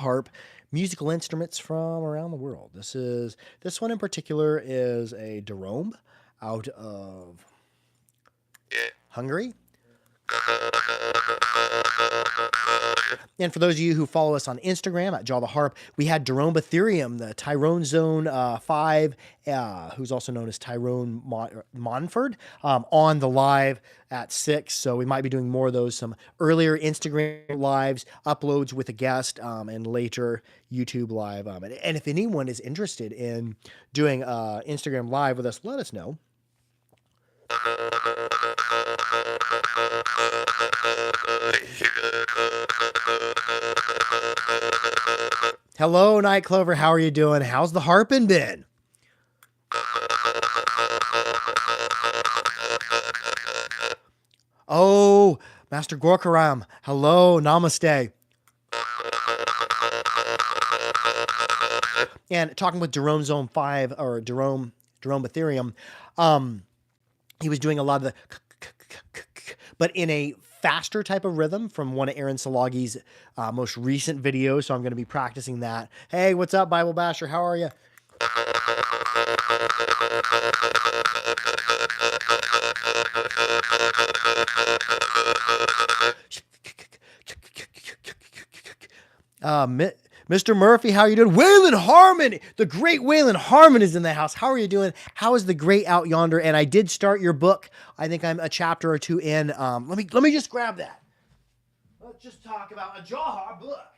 harp, musical instruments from around the world. This one in particular is a Jerome out of Hungary. And for those of you who follow us on Instagram at Jaw the Harp, we had Jerome Ethereum, the Tyrone Zone 5, who's also known as Tyrone Monford, on the live at 6. So we might be doing more of those, some earlier Instagram lives, uploads with a guest, and later YouTube live. And if anyone is interested in doing Instagram live with us, let us know. Hello, Night Clover. How are you doing? How's the harping been? Oh, Master Gorkaram. Hello, namaste. And talking with Jerome Zone 5, or Jerome Ethereum, he was doing a lot of the, but in a faster type of rhythm from one of Aaron Salagi's most recent videos. So I'm going to be practicing that. Hey, what's up, Bible Basher? How are you? Mr. Murphy, how are you doing? Waylon Harmon, the great Waylon Harmon is in the house. How are you doing? How is the great out yonder? And I did start your book. I think I'm a chapter or two in. Let me just grab that. Let's just talk about a jaw harp book.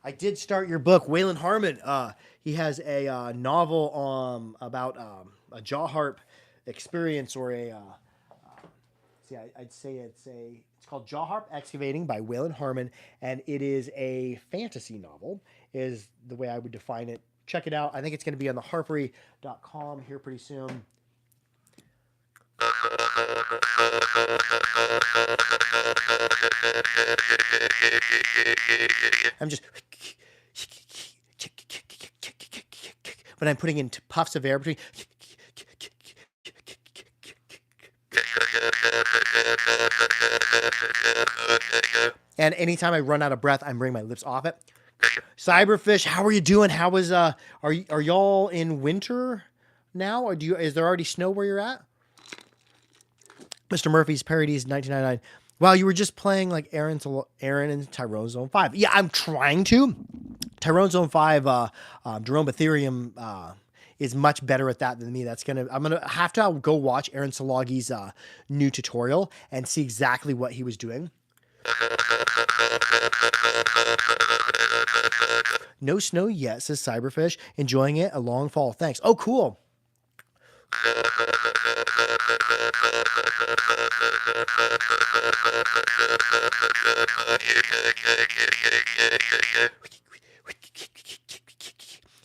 I did start your book, Waylon Harmon. He has a novel about a jaw harp experience, or a I'd say it's called Jaw Harp Excavating by Waylon Harmon, and it is a fantasy novel, is the way I would define it. Check it out. I think it's going to be on the harpery.com here pretty soon. I'm just, but I'm putting in puffs of air between. And anytime I run out of breath, I'm bringing my lips off it. Cyberfish, how are you doing? How was are y'all in winter now, or is there already snow where you're at? Mr. Murphy's Parodies 1999. Well, you were just playing like Aaron and Tyrone Zone 5. Yeah, I'm trying to. Tyrone Zone 5, Jerome Ethereum is much better at that than me. I'm gonna have to go watch Aaron Salagi's new tutorial and see exactly what he was doing. No snow yet, says Cyberfish. Enjoying it. A long fall. Thanks. Oh, cool.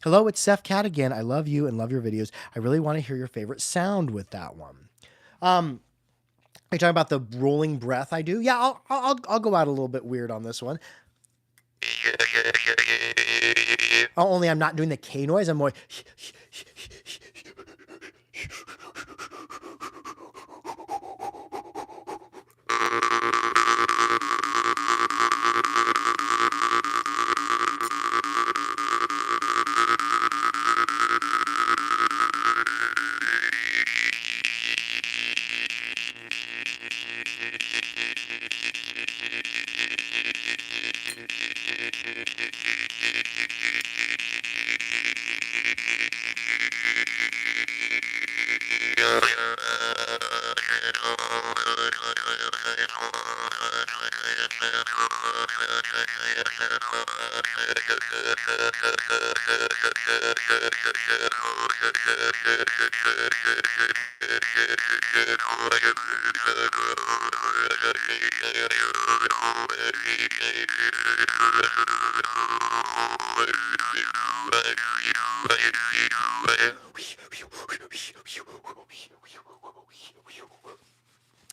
Hello, it's Seth Cat again. I love you and love your videos. I really want to hear your favorite sound with that one. Are you talking about the rolling breath I do? Yeah, I'll go out a little bit weird on this one. Only I'm not doing the K noise. I'm more.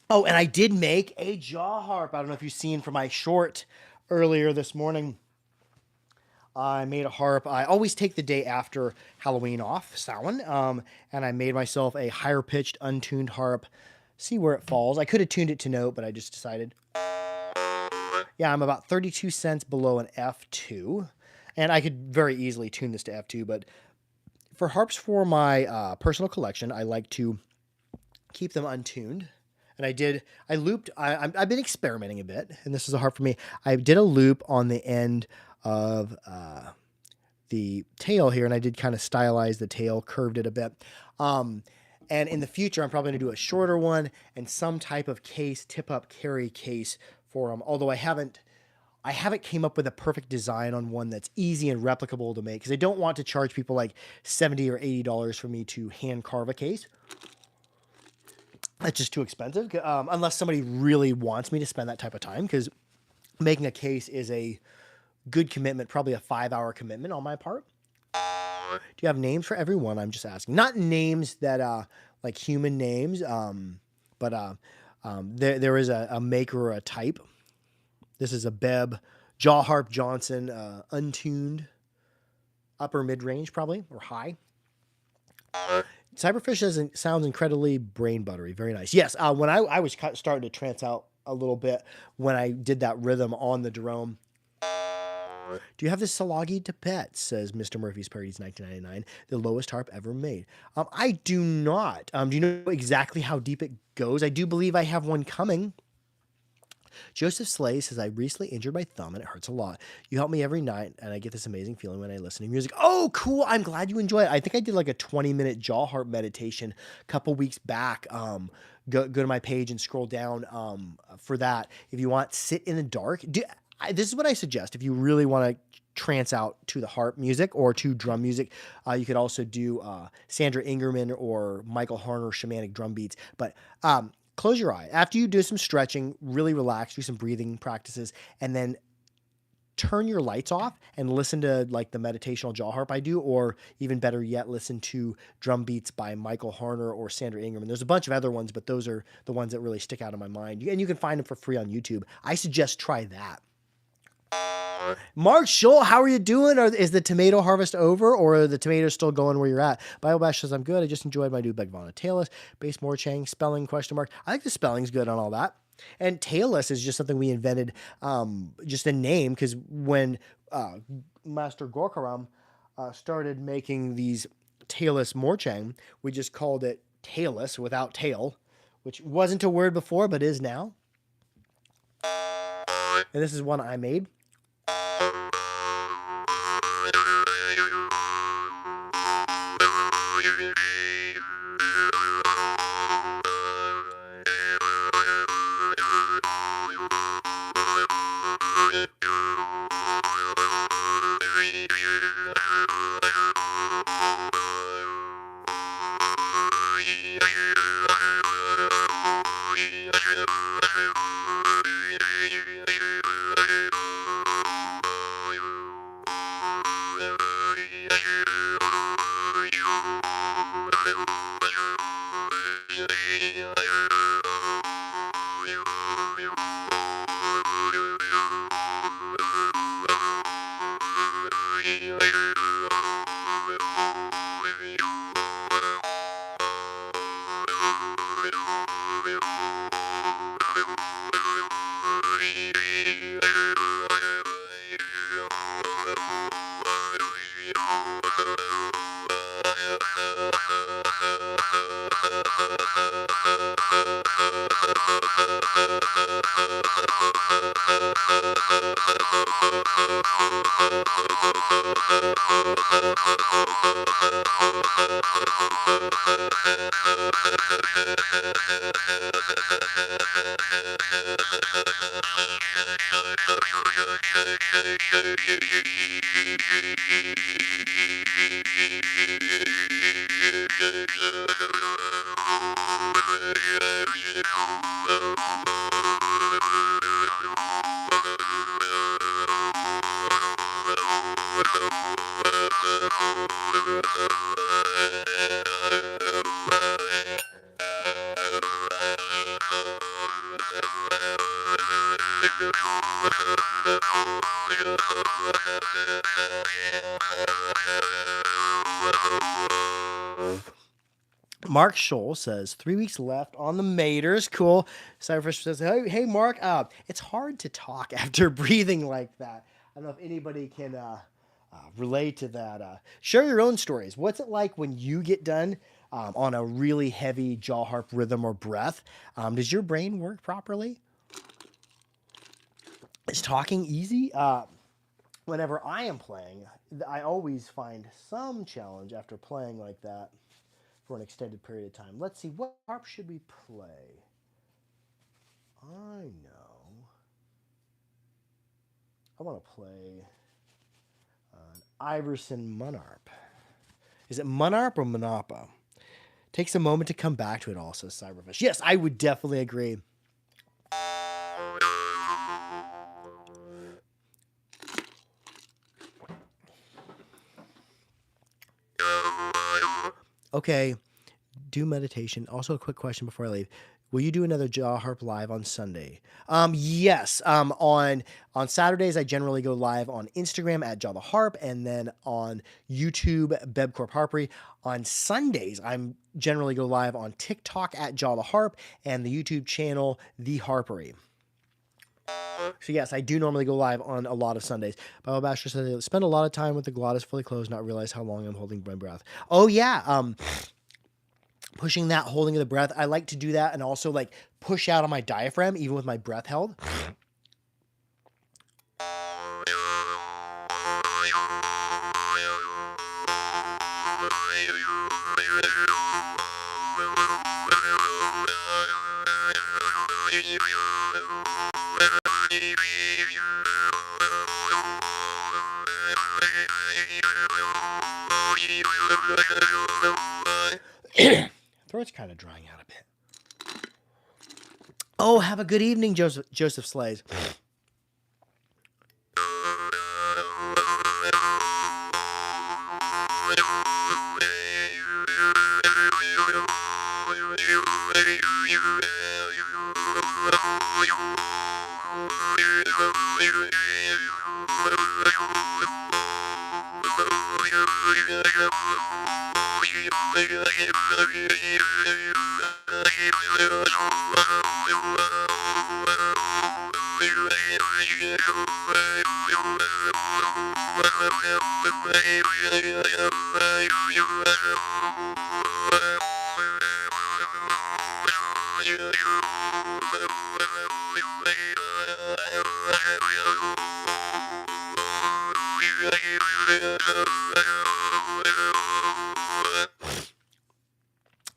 Oh, and I did make a jaw harp. I don't know if you've seen from my short earlier this morning. I made a harp. I always take the day after Halloween off, Samhain, and I made myself a higher pitched, untuned harp. see where it falls. I could have tuned it to note, but I just decided. Yeah, I'm about 32 cents below an F2. And I could very easily tune this to F2, but for harps for my personal collection, I like to keep them untuned. And I've been experimenting a bit, and this is a harp for me. I did a loop on the end of the tail here, and I did kind of stylize the tail, curved it a bit. And in the future, I'm probably going to do a shorter one and some type of case, tip-up carry case for them. Although I haven't came up with a perfect design on one that's easy and replicable to make, because I don't want to charge people like $70 or $80 for me to hand carve a case. That's just too expensive, unless somebody really wants me to spend that type of time, because making a case is a good commitment, probably a 5-hour commitment on my part. Do you have names for everyone? I'm just asking. Not names that like human names, but there is a maker or a type. This is a Beb Jaw Harp Johnson, untuned, upper mid range probably, or high. Cyberfish sounds incredibly brain buttery. Very nice. Yes, when I was starting to trance out a little bit when I did that rhythm on the Jerome. Do you have the Salagi Tibet? Says Mr. Murphy's Parodies 1999, the lowest harp ever made. I do not. Do you know exactly how deep it goes? I do believe I have one coming. Joseph Slay says, I recently injured my thumb and it hurts a lot. You help me every night and I get this amazing feeling when I listen to music. Oh, cool. I'm glad you enjoy it. I think I did like a 20-minute jaw harp meditation a couple weeks back. Go to my page and scroll down for that. If you want, sit in the dark. This is what I suggest. If you really want to trance out to the harp music or to drum music, you could also do Sandra Ingerman or Michael Harner shamanic drum beats. But close your eye. After you do some stretching, really relax, do some breathing practices, and then turn your lights off and listen to like the meditational jaw harp I do, or even better yet, listen to drum beats by Michael Harner or Sandra Ingerman. There's a bunch of other ones, but those are the ones that really stick out in my mind. And you can find them for free on YouTube. I suggest try that. Mark Scholl, how are you doing? Is the tomato harvest over, or are the tomatoes still going where you're at? BioBash says, I'm good. I just enjoyed my new Begvana Tailless. Base Morchang, spelling, question mark. I think the spelling's good on all that. And tailless is just something we invented, just a name, because when Master Gorkaram started making these tailless Morchang, we just called it tailless, without tail, which wasn't a word before, but is now. And this is one I made. Mark Scholl says 3 weeks left on the Maters. Cool. Cyberfish says, hey, Mark. It's hard to talk after breathing like that. I don't know if anybody can relate to that. Share your own stories. What's it like when you get done on a really heavy jaw harp rhythm or breath? Does your brain work properly? Is talking easy? Whenever I am playing, I always find some challenge after playing like that for an extended period of time. Let's see, what harp should we play? I know. I want to play an Iverson Munarp. Is it Munarp or Monapa? Takes a moment to come back to it all, says Cyberfish. Yes, I would definitely agree. Okay, do meditation. Also, a quick question before I leave. Will you do another Jaw Harp live on Sunday? Yes. On Saturdays, I generally go live on Instagram at Jaw the Harp, and then on YouTube, Bebcorp Harpery. On Sundays, I'm generally go live on TikTok at Jaw the Harp and the YouTube channel The Harpery. So yes, I do normally go live on a lot of Sundays. Bible Basher says, spend a lot of time with the glottis fully closed, not realize how long I'm holding my breath. Oh yeah. Pushing that, holding the breath. I like to do that and also like push out on my diaphragm, even with my breath held. Throat's kind of drying out a bit. Oh, have a good evening, Joseph Slays.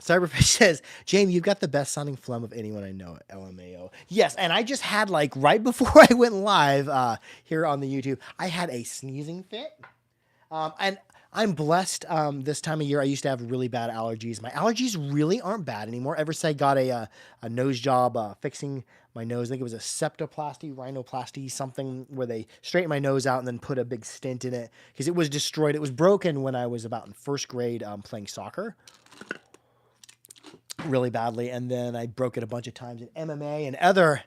Cyberfish says, Jamie, you've got the best sounding phlegm of anyone I know at LMAO. Yes, and I just had like right before I went live here on the YouTube, I had a sneezing fit. And I'm blessed this time of year. I used to have really bad allergies. My allergies really aren't bad anymore. Ever since I got a nose job fixing my nose, I think it was a septoplasty, rhinoplasty, something where they straightened my nose out and then put a big stent in it because it was destroyed. It was broken when I was about in first grade playing soccer really badly. And then I broke it a bunch of times in MMA and other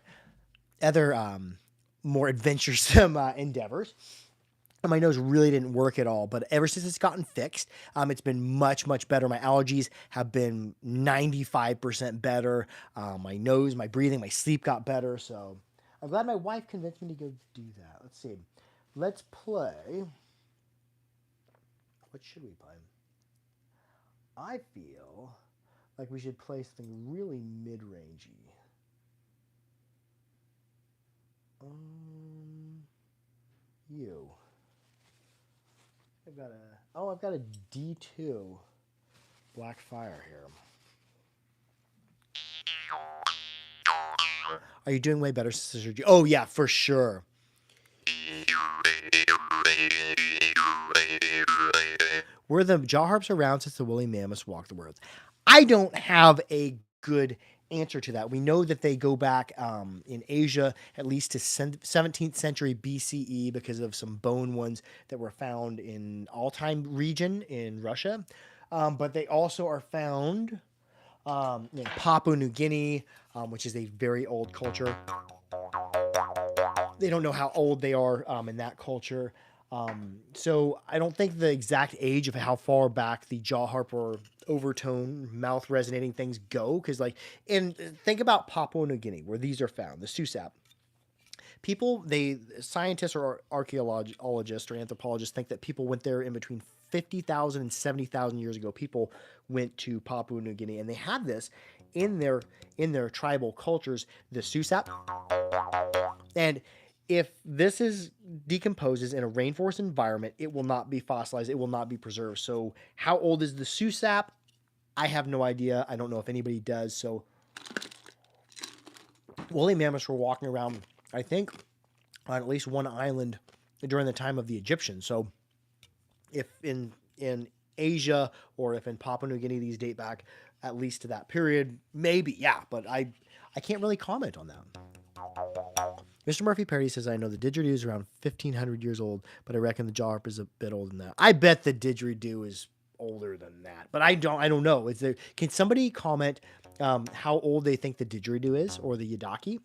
more adventuresome endeavors. And my nose really didn't work at all. But ever since it's gotten fixed, it's been much, much better. My allergies have been 95% better. My nose, my breathing, my sleep got better. So I'm glad my wife convinced me to go do that. Let's see. Let's play. What should we play? I feel like we should play something really mid-rangey. You. I've got a D2 Black Fire here. Are you doing way better, Sister G? Oh yeah, for sure. Were the jaw harps around since the woolly mammoths walked the world? I don't have a good answer to that. We know that they go back in Asia at least to 17th century BCE because of some bone ones that were found in Altai region in Russia. But they also are found in Papua New Guinea, which is a very old culture. They don't know how old they are in that culture. So I don't think the exact age of how far back the jaw harp or overtone mouth resonating things go, because like, and think about Papua New Guinea where these are found, the susap. People, they scientists or archaeologists or anthropologists think that people went there in between 50,000 and 70,000 years ago. People went to Papua New Guinea and they had this in their tribal cultures, the susap. And if this is decomposes in a rainforest environment, it will not be fossilized. It will not be preserved. So how old is the susap? I have no idea. I don't know if anybody does. So woolly mammoths were walking around, I think, on at least one island during the time of the Egyptians. So if in Asia or if in Papua New Guinea these date back at least to that period, maybe, yeah, but I can't really comment on that. Mr. Murphy Parody says, I know the didgeridoo is around 1,500 years old, but I reckon the jaw harp is a bit older than that. I bet the didgeridoo is older than that, but I don't know. Is there? Can somebody comment how old they think the didgeridoo is or the yadaki?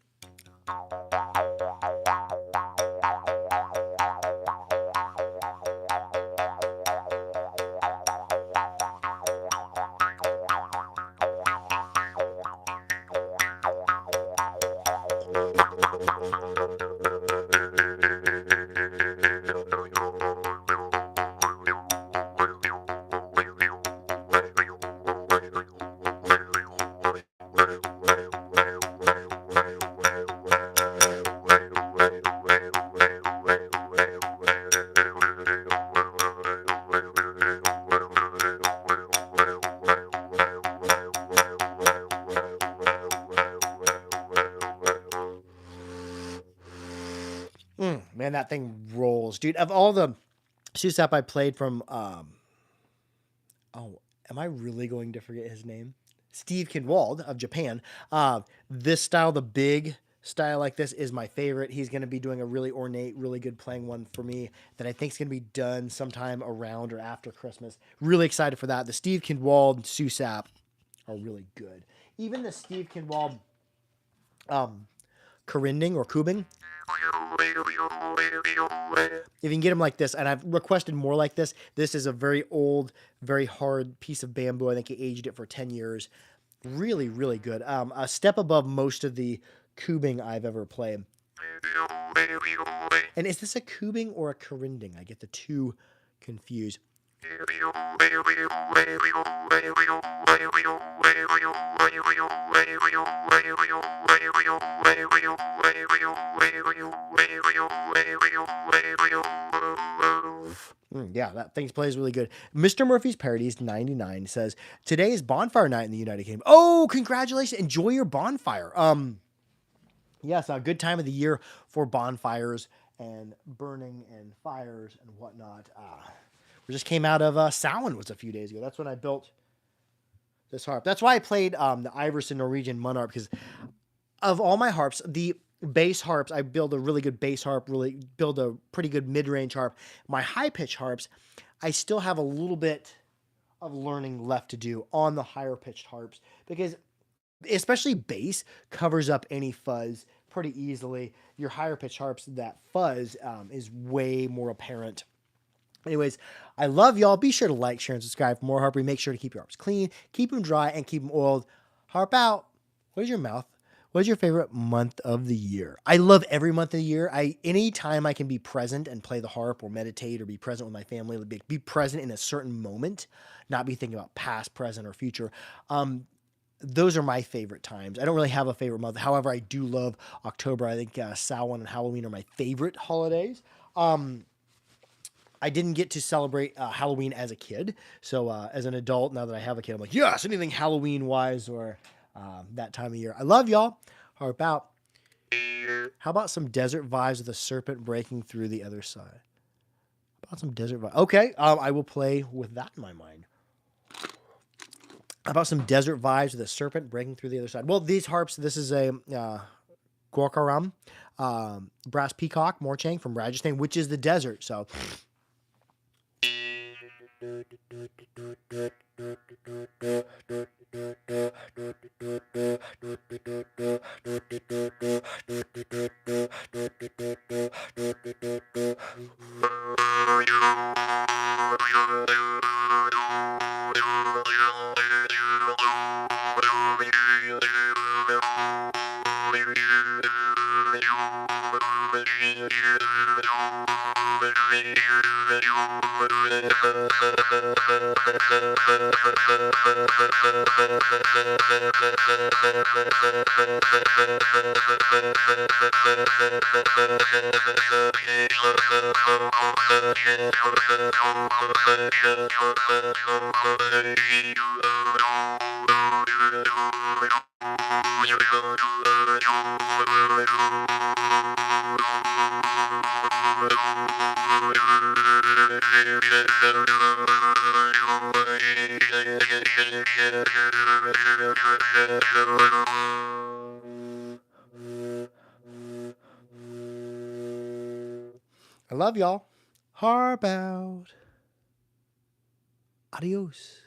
Man, that thing rolls, dude. Of all the susap I played from, oh, am I really going to forget his name? Steve Kinwald of Japan. This style, the big style like this, is my favorite. He's going to be doing a really ornate, really good playing one for me that I think is going to be done sometime around or after Christmas. Really excited for that. The Steve Kinwald susap are really good. Even the Steve Kinwald Karinding or Kubing. If you can get them like this, and I've requested more like this. This is a very old, very hard piece of bamboo. I think he aged it for 10 years. Really, really good. A step above most of the Kubing I've ever played. And is this a Kubing or a Karinding? I get the two confused. Yeah, that thing plays really good. Mr. Murphy's Parodies 99 says, today is bonfire night in the United Kingdom. Oh, congratulations. Enjoy your bonfire. Yes, a good time of the year for bonfires and burning and fires and whatnot. We just came out of Samhain was a few days ago. That's when I built this harp. That's why I played the Iverson Norwegian Mun harp, because of all my harps, the bass harps, I build a really good bass harp, really build a pretty good mid-range harp. My high-pitch harps, I still have a little bit of learning left to do on the higher-pitched harps, because especially bass covers up any fuzz pretty easily. Your higher-pitched harps, that fuzz is way more apparent. Anyways, I love y'all. Be sure to like, share, and subscribe for more harpery. Make sure to keep your harps clean, keep them dry, and keep them oiled. Harp out. What is your mouth? What is your favorite month of the year? I love every month of the year. Anytime I can be present and play the harp or meditate or be present with my family, be present in a certain moment, not be thinking about past, present, or future. Those are my favorite times. I don't really have a favorite month. However, I do love October. I think Samhain and Halloween are my favorite holidays. I didn't get to celebrate Halloween as a kid. So as an adult, now that I have a kid, I'm like, yes, anything Halloween-wise or that time of year. I love y'all. Harp out. How about some desert vibes with a serpent breaking through the other side? How about some desert vibes? Okay, I will play with that in my mind. How about some desert vibes with a serpent breaking through the other side? Well, these harps, this is a Gorkaram brass peacock Morchang from Rajasthan, which is the desert. So... I love y'all. Harp out. Adios.